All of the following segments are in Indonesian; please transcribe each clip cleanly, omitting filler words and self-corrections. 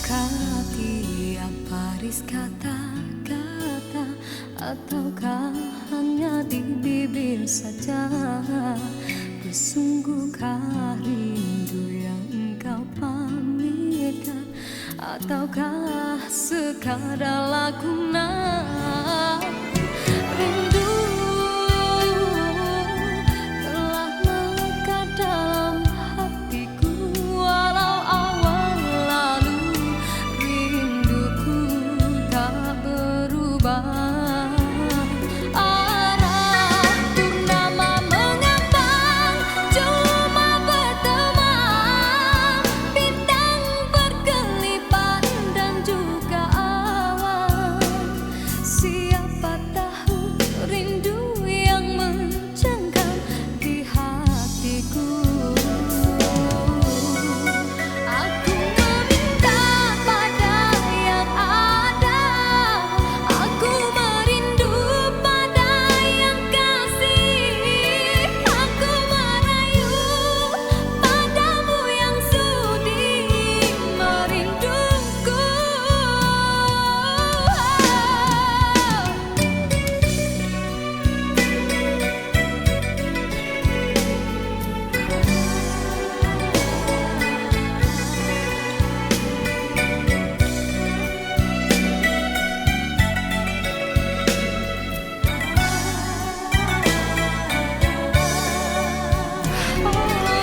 Tahukah tiap baris kata-kata, ataukah hanya di bibir saja? Bersungguhkah rindu yang engkau pamitkan, ataukah sekadar lakonan? Rindu telah melekat dalam hatiku, walau awal lalu rinduku tak berubah. Arah purnama mengambang, cuma berteman, bintang berkelipat dan juga awan. Siapa tahu rindu yang mencengkam di hatiku. Aku meminta pada yang ada, aku merindu pada yang kasih, aku merayu padamu yang sudi merinduku.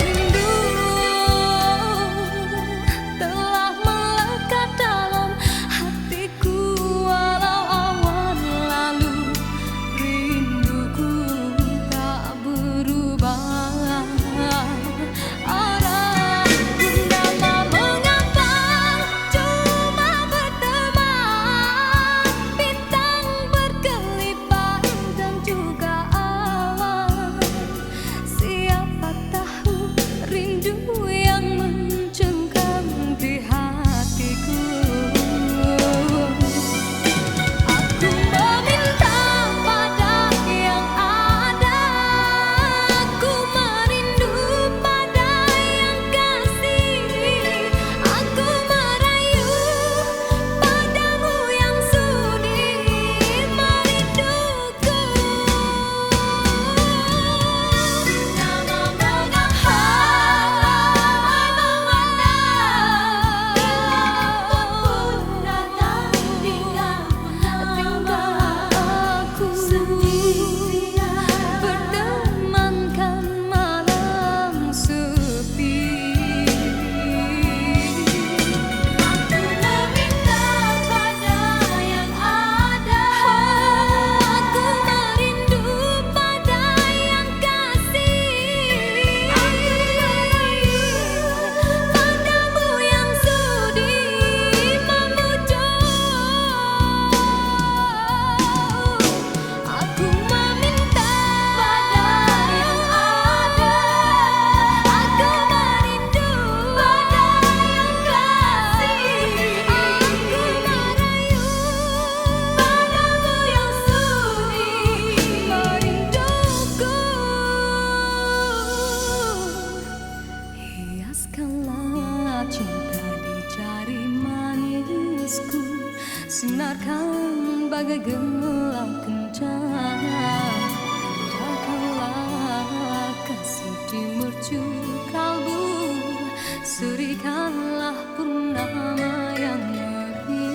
Rindu telah melekat dalam hatiku, walau awan lalu rinduku tak berubah. Arah purnama mengambang, cuma berteman, bintang berkelipat dan juga awan. Siapa tahu rindu yang mencengkam di hatiku. Aku meminta pada yang ada, aku merindu pada yang kasih, aku merayu padamu yang sudi merinduku. Nama aku bertemankan malam sepi. Aku meminta pada yang ada, aku merindu pada yang kasih, aku merayu padamu yang sudi memujuk. Aku meminta pada yang ada, aku merindu pada yang kasih, aku merayu padamu yang sudi merinduku. Hiaskanlah cinta di jari manisku, sinarkan bagai gelang kencana. Indahkanlah kasih di mercu kalbu, serikanlah purnama yang merindu.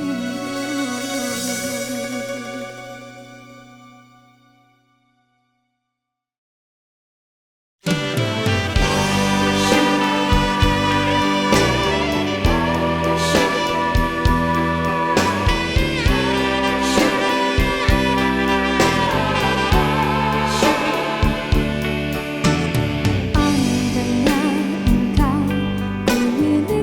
Andainya engkau memilih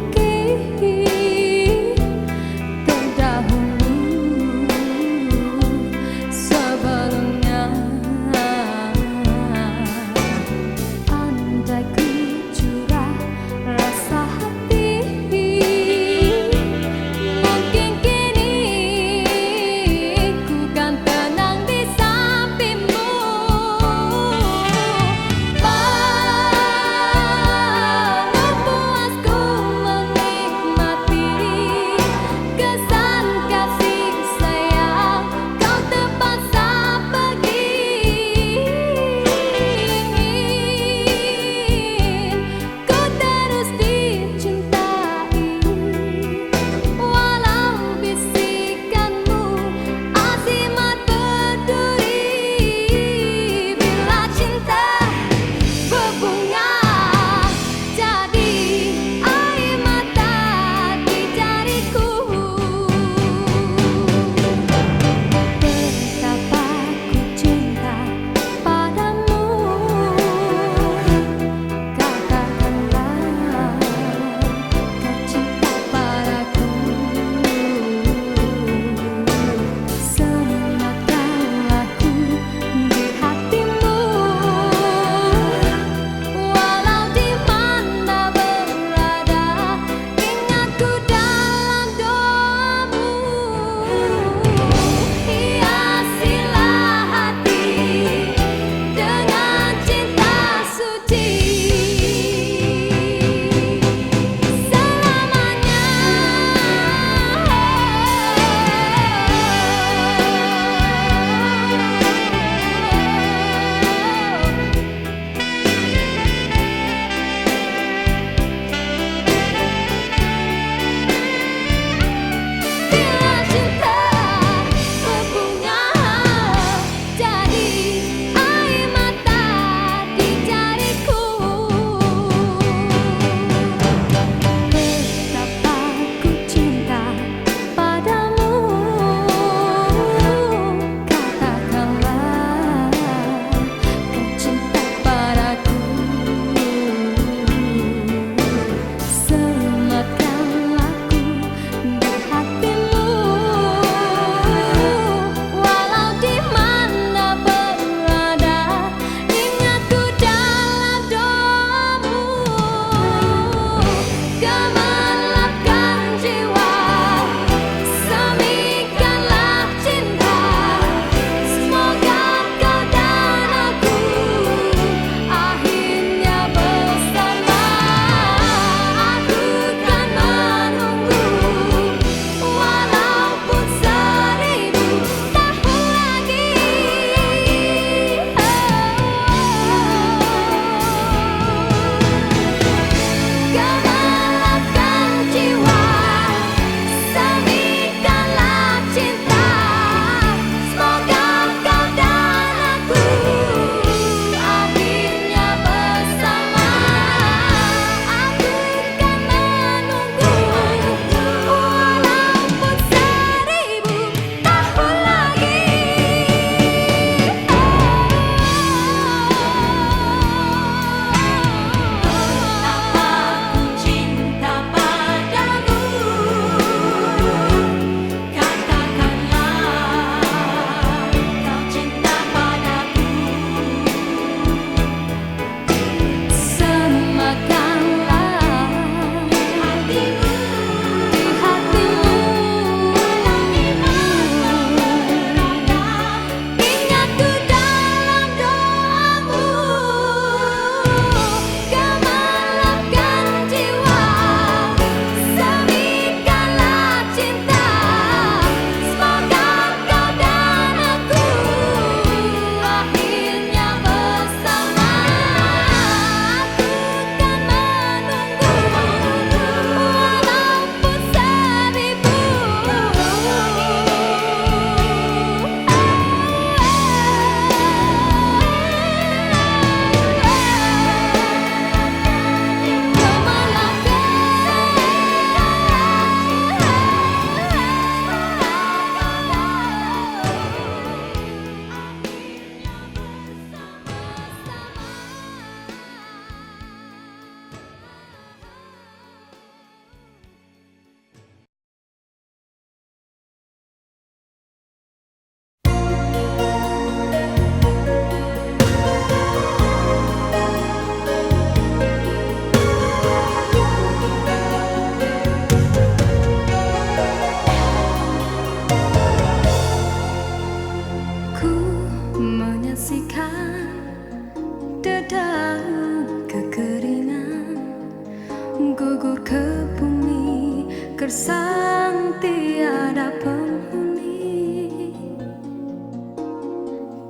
gersang tiada penghuni,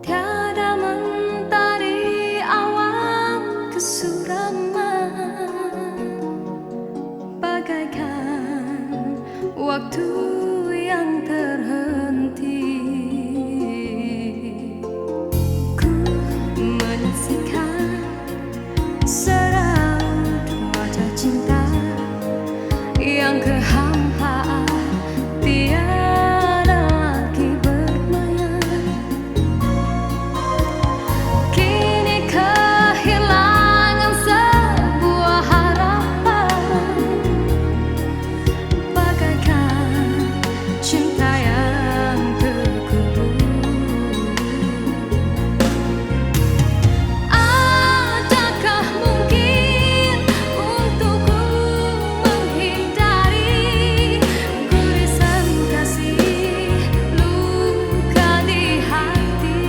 tiada mentari awan kesuraman, bagaikan waktu yang terhenti. Ku menyaksikan seraut wajah cinta yang kehampaan, tiada lagi bermain. Kini kehilangan sebuah harapan, bagaikan cinta yang terkubur. Adakah mungkin untukku menghindari gurisan kasih luka di hati?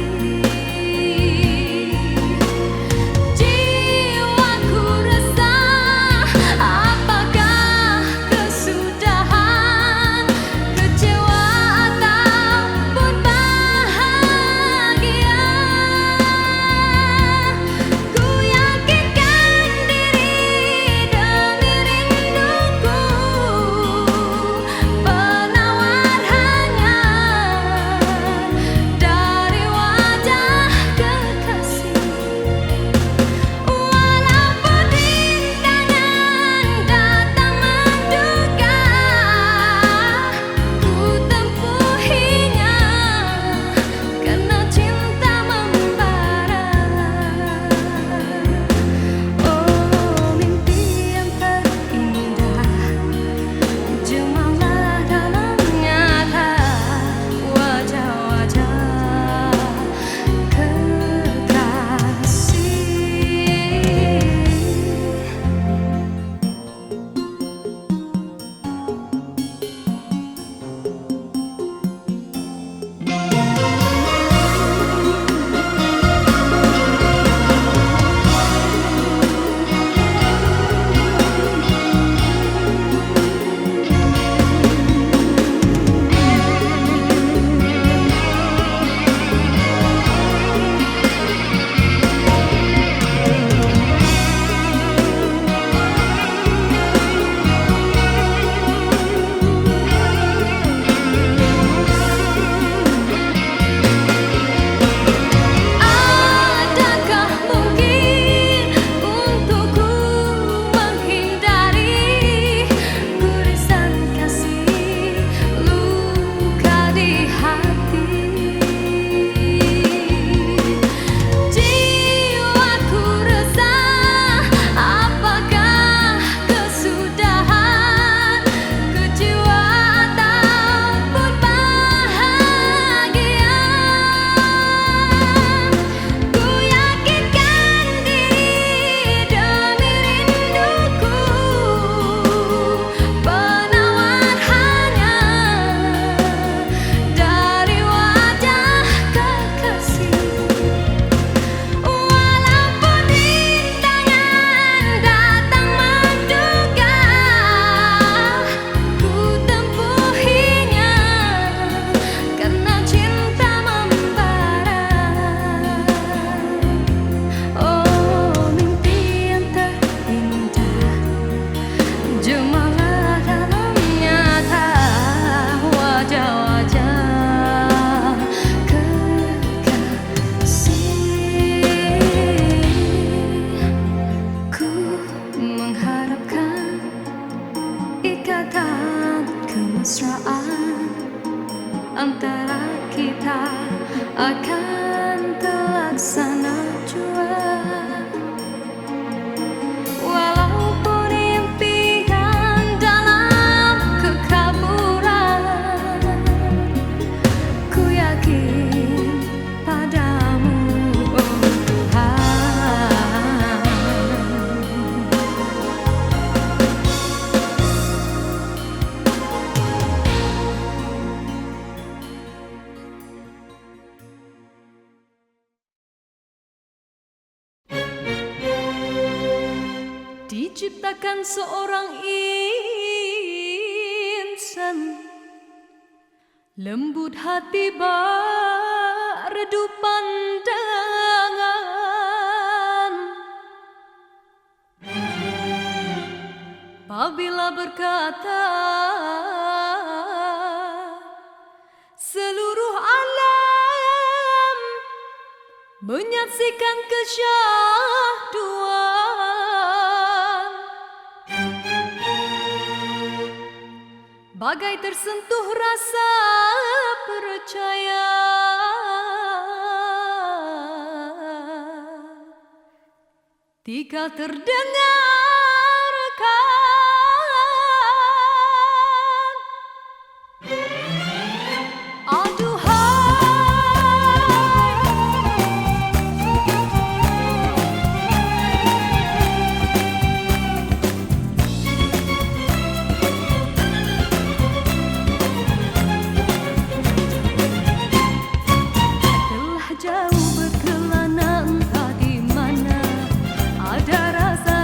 Jiwaku resah, apakah kesudahan, kecewa ataupun bahagia? Ku yakinkan diri demi rinduku, penawar hanya dari wajah kekasih. Walaupun rintangan datang menduga, ku tempuhinya karena cinta membara. Oh, mimpi yang terindah, jemalah dalam nyata wajah-wajah kekasih. Adakah mungkin untukku menghindari gurisan kasih luka di hati? Jiwaku resah, apakah kesudahan, kecewa ataupun bahagia? Ku yakinkan diri demi rinduku, penawar hanya dari wajah kekasih. Walaupun rintangan datang menduga, ku tempuhinya karena cinta membara. Oh, mimpi yang terindah, jemalah dalam nyata wajah-wajah kekasih. Ku mengharapkan ikatan kemesraan antara kita akan terlaksana jua. Walaupun impian dalam kekaburan, ku yakin padamu, oh Tuhan. Diciptakan seorang Lembut hati berredup pandangan, apabila berkata seluruh alam menyaksikan kesyahduan, bagai tersentuh rasa percaya. Tika terdengarkan, telah jauh berkelana entah di mana ada rasa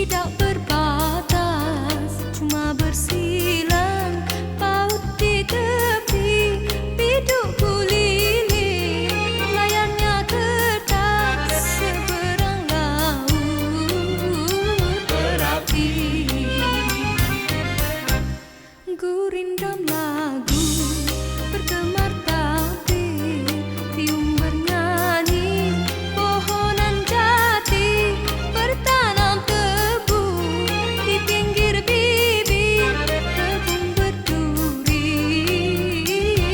tidak berbatas, cuma bersilang paut di tepi biduk lili. Layarnya kertas seberang laut berapi. Gurindam lagu bergemar tabir, tiung bernyanyi, pohonan jati bertanam tebu di pinggir bibir, kebun berduri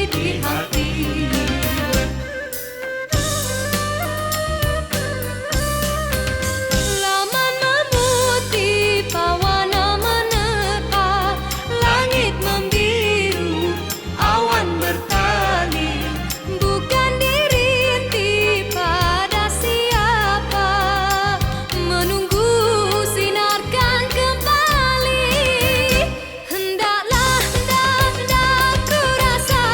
di hati. Laman memutih, pawana menerpa, langit membiru, awan bertali. Bukan dirintih pada siapa, menunggu sinarkan kembali. Hendaklah, hendak ku rasa,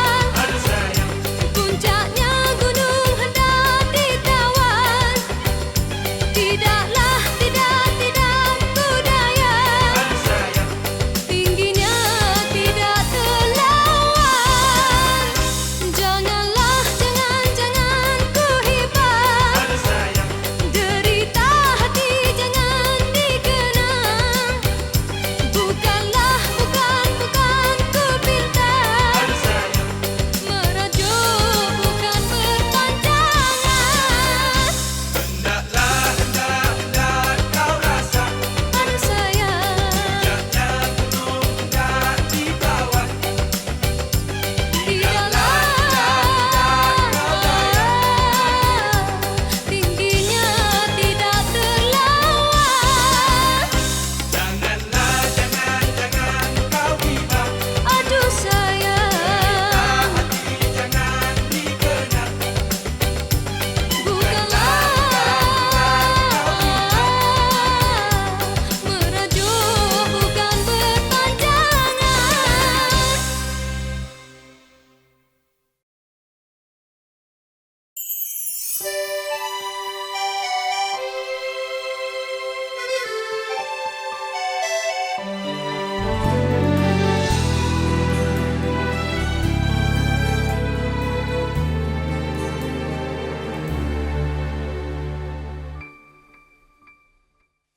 puncaknya gunung hendak ditawan. Tidaklah, tidak ku daya, tingginya tidak terlawan. Janganlah, jangan ku hibah, derita hati jangan dikenang. Bukanlah, bukan ku pinta, merajuk bukan berpanjangan. Hendaklah kau rasa, Aduh sayang, puncaknya gunung hendak ditawan. tingginya tidak terlawan. Janganlah kau hibah, Aduh sayang, hati jangan dikenang. bukanlah merajuk bukan berpanjangan.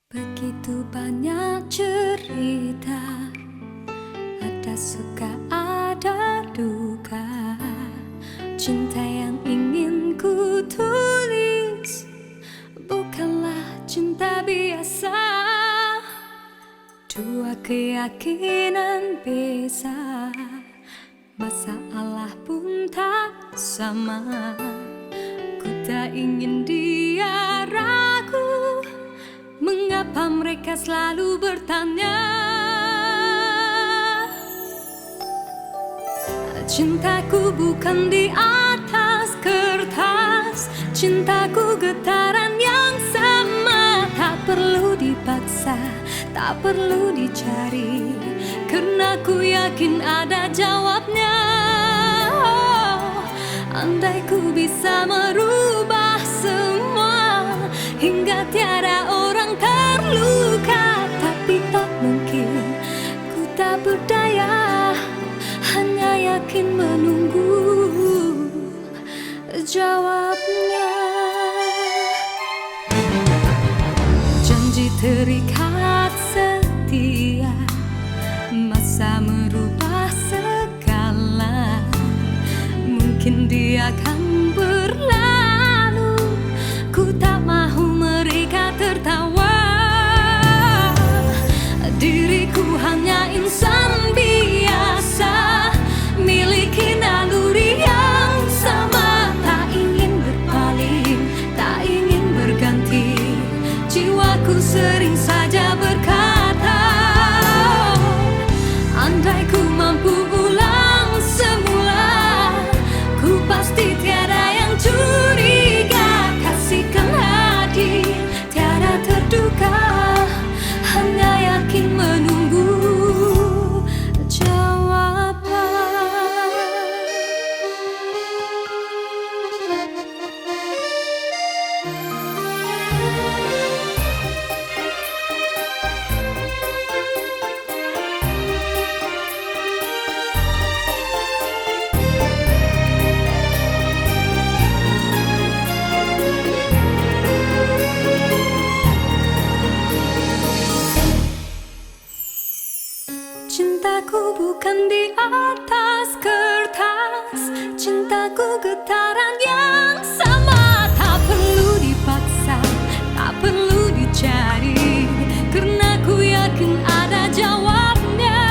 Begitu banyak cerita, ada suka ada duka. Cinta yang ingin ku tulis bukanlah cinta biasa. Dua keyakinan beza, masalah pun tak sama. Ku tak ingin dia ragu, mengapa mereka selalu bertanya. Cintaku bukan di atas kertas, cintaku getaran yang sama. Tak perlu dipaksa, tak perlu dicari, karena ku yakin ada jawabnya. Oh, andai ku bisa merubah semua hingga tiada orang terluka, tapi tak mungkin, ku tak berdaya, hanya yakin menunggu jawabnya. Janji terikat setia, masa merubah segala. Mungkin dia akan berlalu, ku tak mahu mereka tertawa. Diriku hanya insan biasa, miliki naluri yang sama. Tak ingin berpaling, tak ingin berganti, jiwaku sering saja berkata, andai ku mampu ulang semula, ku pasti tiada yang curiga. Kasihkan hati, tiada terduga, hanya yakin menunggu jawaban. tuliskan di atas kertas. Cintaku getaran yang sama, tak perlu dipaksa, tak perlu dicari, karena ku yakin ada jawabnya.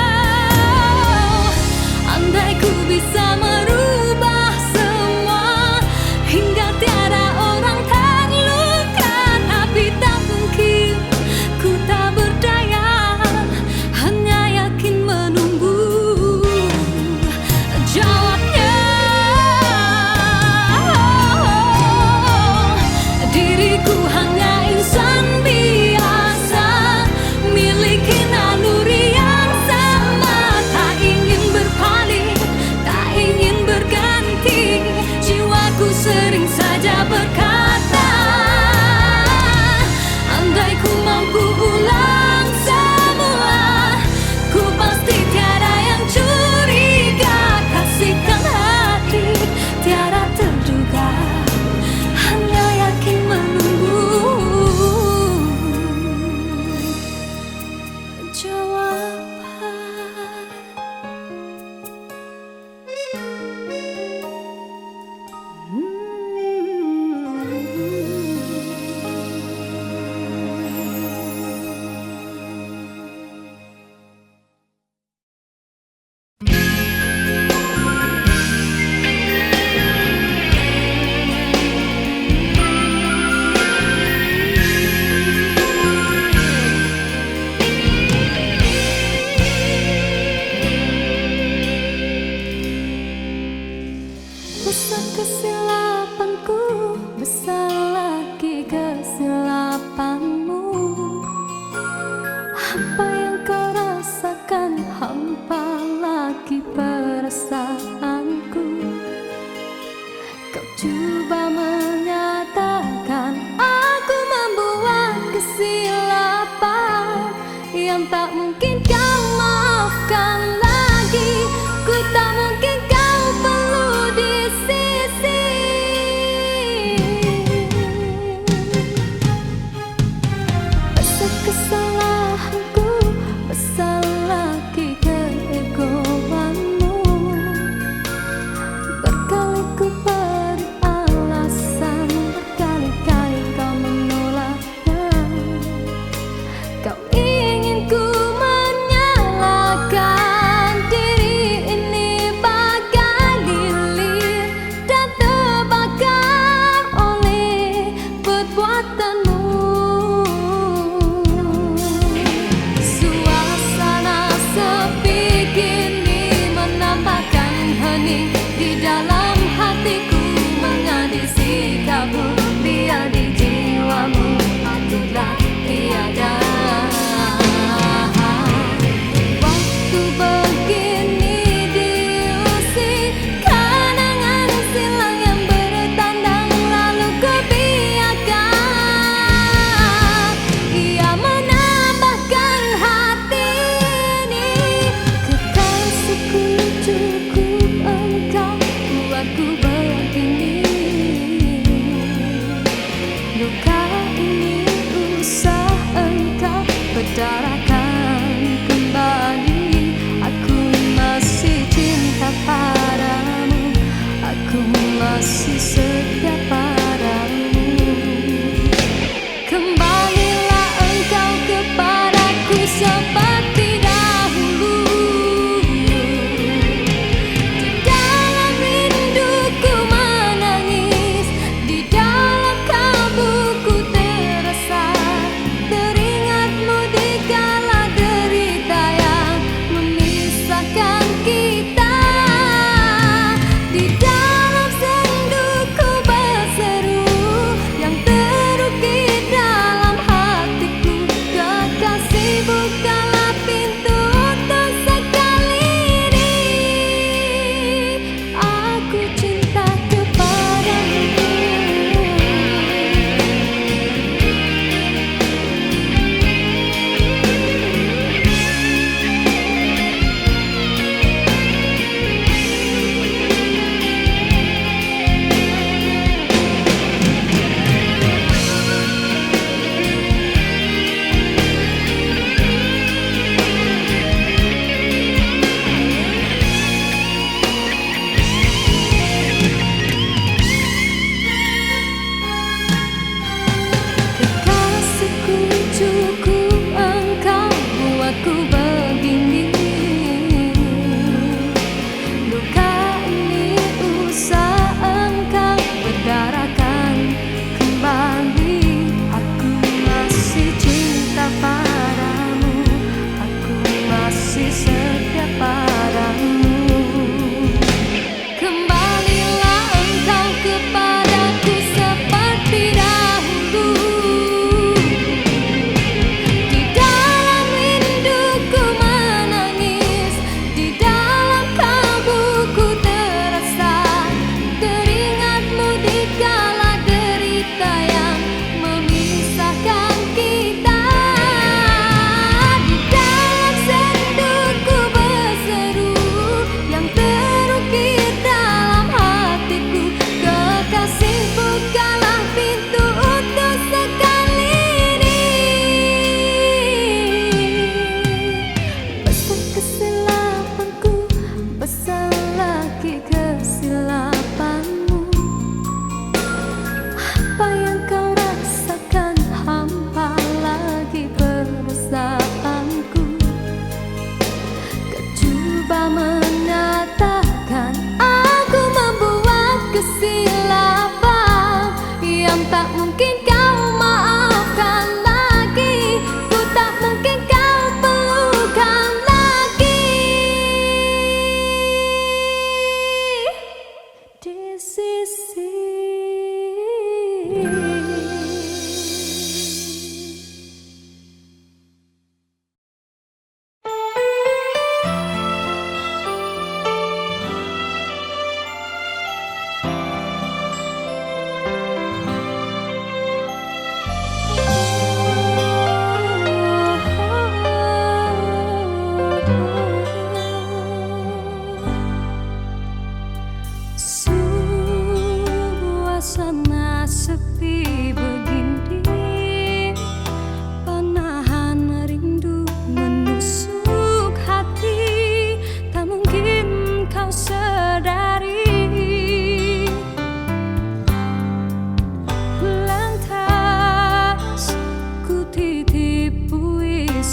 Andai ku bisa merubah semua hingga tiada orang terluka, tapi tak mungkin, ku tak berdaya, hanya yakin menunggu jawabnya. Diriku hanya insan biasa, miliki naluri yang sama, tak ingin berpaling, tak ingin berganti. Jiwaku sering saja berkata, andai ku mampu ulang semua, ku pasti tiada yang curiga. Kasihkan hati tiada terduga, hanya yakin menunggu jawaban. Besar kesilapanku, besar lagi kesilapanmu. Apa yang kau rasakan, hampa lagi perasaanku. Kau coba menyatakan aku membuat kesilapan yang tak mungkin kau maafkan lagi. Ku tak mungkin kau perlu di sisi. Besar kesalahanku, besar lagi keegoanmu. Berkali ku beri alasan, berkali-kali kau menolaknya. Kau ingin ku menyalahkan diri ini bagai lilin dan terbakar oleh perbuatanmu.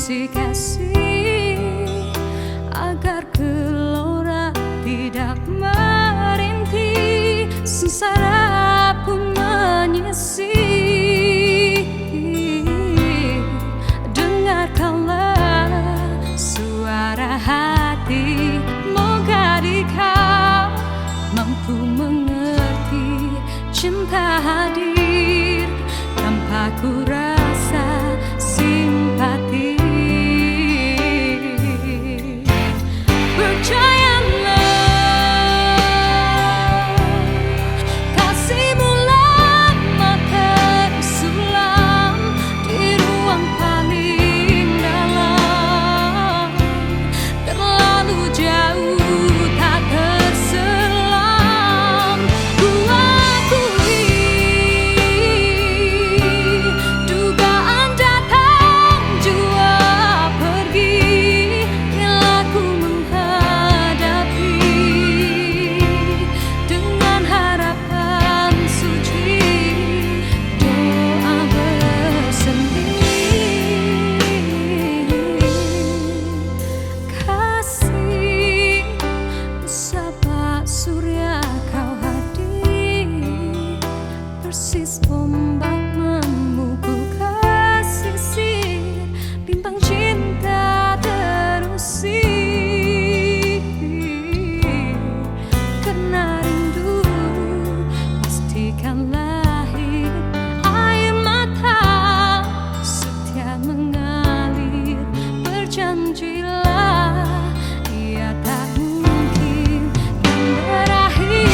kasih agar gelora tidak merintih, sengsara pun menyisih. Dengarkanlah suara hati, moga kau mampu mengerti. Cinta hadir tanpa ku rasa simpati. Persis ombak memukul ke sisir, bintang cinta terusir. Karena rindu pastikan lahir, air mata setia mengalir. Berjanjilah ia tak mungkin kan berakhir.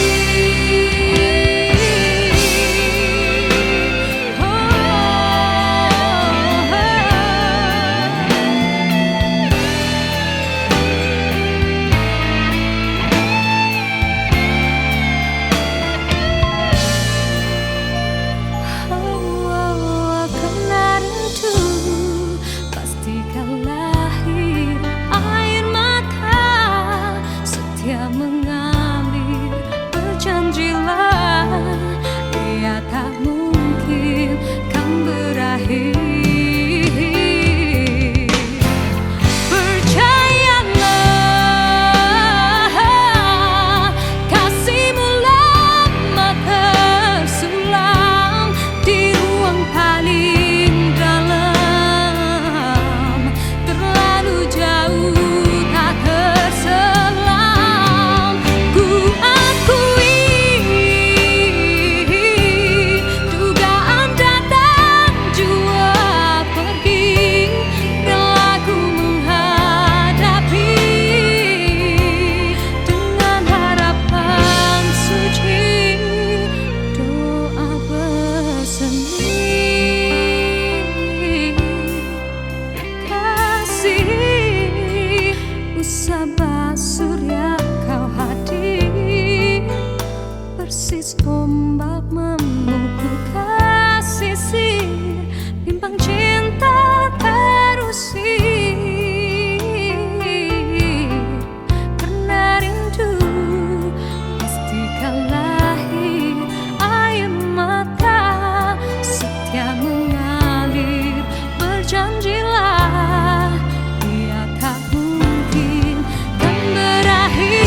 Mengalir, berjanjilah ia tak mungkin kan berakhir. Percayalah, kasihmu lama tersulam di ruang paling dalam, terlalu jauh tak terselam. Sabah surya kau hadir, persis ombak memukul ke sisir, bimbang cinta terusir. Karena rindu pastikan lahir, air mata setia mengalir. Berjanjilah ia tak mungkin kan berakhir.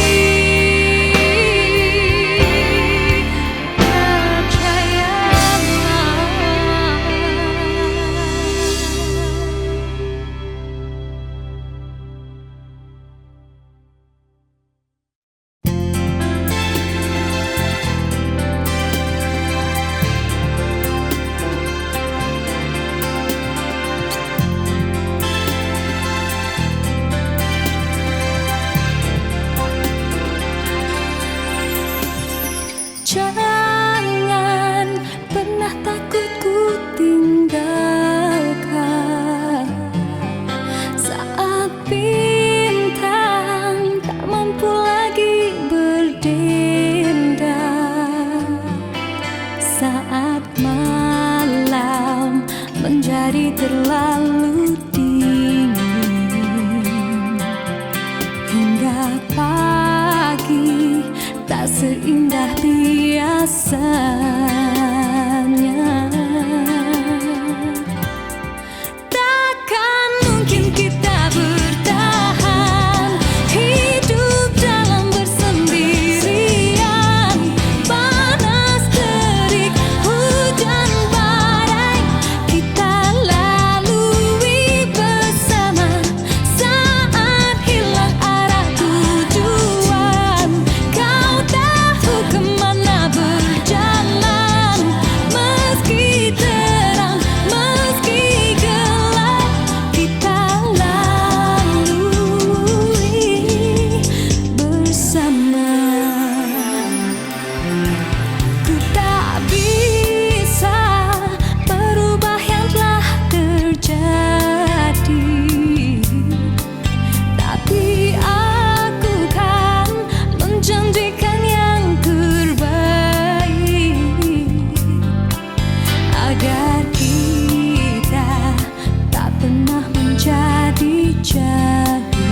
pernah menjadi jadi.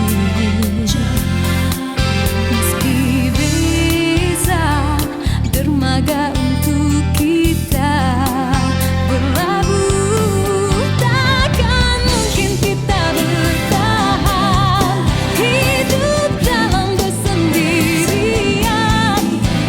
Meski beza dermaga untuk kita berlabuh, takkan mungkin kita bertahan hidup dalam bersendirian.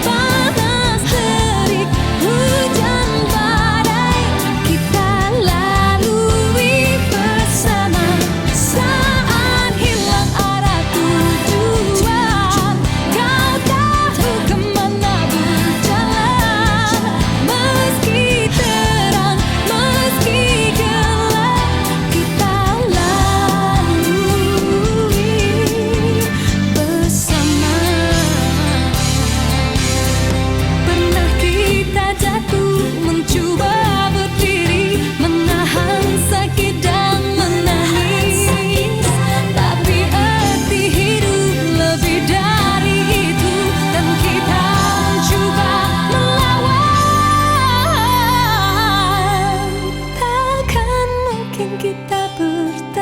Panas terik, hujan badai, kita lalui bersama. Saat hilang arah tujuan, kau tahu kemana berjalan. Meski terang, meski gelap, kita lalui bersama. Pernah kita jatuh, mencoba berdiri, menahan sakit dan menangis. Tapi arti hidup lebih dari itu, dan kita mencoba melawan. Takkan mungkin kita bertahan